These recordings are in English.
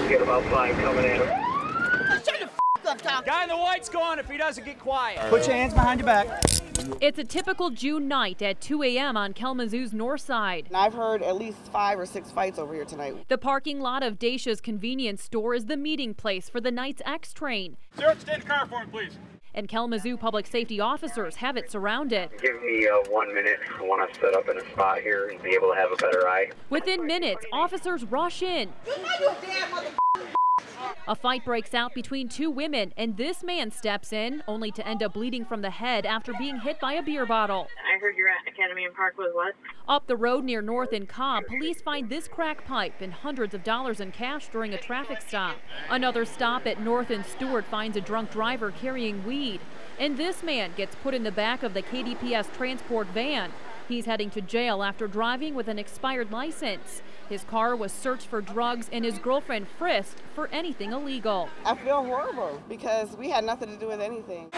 Get about 5 coming at him. Shut the f up, Tom. Guy in the white's gone if he doesn't get quiet. Put your hands behind your back. It's a typical June night at 2 a.m. on Kalamazoo's north side. I've heard at least 5 or 6 fights over here tonight. The parking lot of Dacia's convenience store is the meeting place for the night's Xtrain. Sir, stand the car for him, please. And Kalamazoo public safety officers have it surrounded. Give me 1 minute. I want to set up in a spot here and be able to have a better eye. Within minutes, officers rush in. A fight breaks out between 2 women, and this man steps in, only to end up bleeding from the head after being hit by a beer bottle. I heard you're at Academy and Park with what? Up the road near North and Cobb, police find this crack pipe and hundreds of dollars in cash during a traffic stop. Another stop at North and Stewart finds a drunk driver carrying weed. And this man gets put in the back of the KDPS transport van. He's heading to jail after driving with an expired license. His car was searched for drugs and his girlfriend frisked for anything illegal. I feel horrible because we had nothing to do with anything.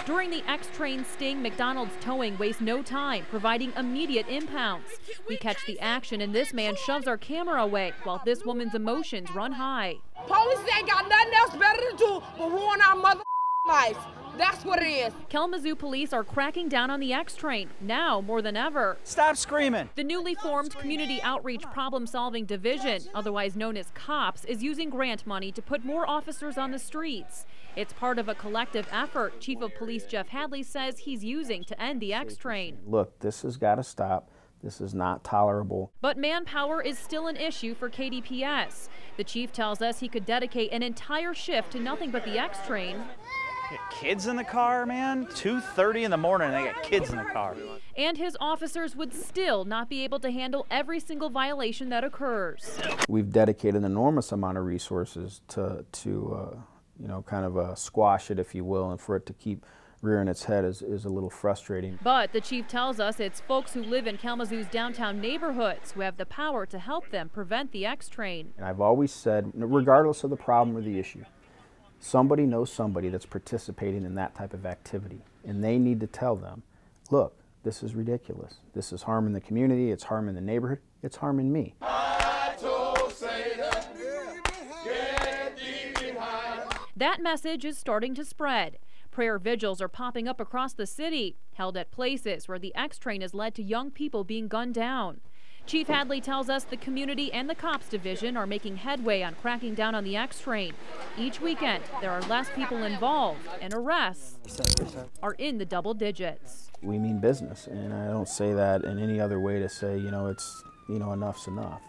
During the Xtrain sting, McDonald's Towing wastes no time, providing immediate impounds. We catch the action and this man shoves our camera away while this woman's emotions run high. Police ain't got nothing else better to do but ruin our mother life. That's what it is. Kalamazoo police are cracking down on the Xtrain, now more than ever. Stop screaming. The newly formed Community Outreach Problem-Solving Division, otherwise known as COPS, is using grant money to put more officers on the streets. It's part of a collective effort Chief of Police Jeff Hadley says he's using to end the Xtrain. Look, this has got to stop. This is not tolerable. But manpower is still an issue for KDPS. The chief tells us he could dedicate an entire shift to nothing but the Xtrain. Got kids in the car, man. 2:30 in the morning, and they got kids in the car. And his officers would still not be able to handle every single violation that occurs. We've dedicated an enormous amount of resources to you know, kind of squash it, if you will, and for it to keep rearing its head is a little frustrating. But the chief tells us it's folks who live in Kalamazoo's downtown neighborhoods who have the power to help them prevent the Xtrain. And I've always said, regardless of the problem or the issue, somebody knows somebody that's participating in that type of activity, and they need to tell them, look, this is ridiculous. This is harming the community, it's harming the neighborhood, it's harming me. That message is starting to spread. Prayer vigils are popping up across the city, held at places where the Xtrain has led to young people being gunned down. Chief Hadley tells us the community and the COPS division are making headway on cracking down on the Xtrain. Each weekend, there are less people involved, and arrests are in the double digits. We mean business, and I don't say that in any other way to say, you know, it's, you know, enough's enough.